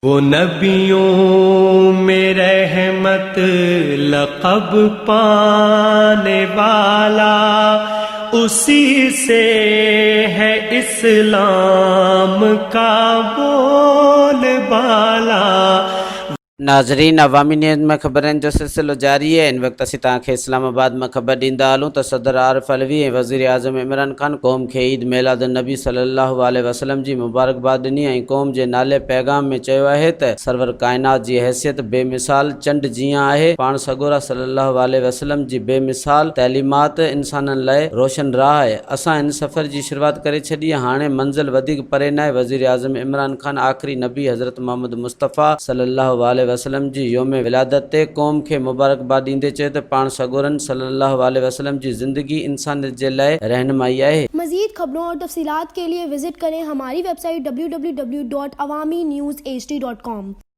वो नबियों में रहमत लक़ब पाने वाला, उसी से है इस्लाम का बोलबाला। नाज़रीन, अवामी न्यूज़ में ख़बरनि जो सिलसिलो जारी है। इन वक्त असीं तव्हांखे इस्लामाबाद में ख़बर ॾींदा हलूं त सदर आरिफ अलवी ऐं वज़ीर आज़म इमरान ख़ान क़ौम खे ईद मिलाद नबी सल्लल्लाहु अलैहि वसल्लम जी मुबारकबाद ॾिनी ऐं क़ौम जे नाले पैगाम में चयो आहे त सरवर काइनात जी हैसियत बेमिसाल चंड जीअं आहे। पाण सगोरा सल्लल्लाहु अलैहि वसल्लम जी बेमिसाल तैलीमात इंसाननि लाइ रोशन राह आहे। असां इन सफ़र जी शुरूआत करे छॾी, हाणे मंज़िल वधीक परे न आहे। वज़ीर आज़म इमरान ख़ान आख़िरी नबी हज़रत मोहम्मद मुस्तफ़ा सल्लल्लाहु अलैहि वसल्लम जी योम विलादत ते क़ौम खे मुबारकबाद ॾींदे चयो त पाण सगोरन सल्लल्लाहु अलैहि वसल्लम जी ज़िंदगी इंसानियत जे लाइ रहनुमाई आहे। मज़ीद खबरों और तफसीलात के लिए विजिट करें हमारी वेबसाइट www.awamiNewsHD.com।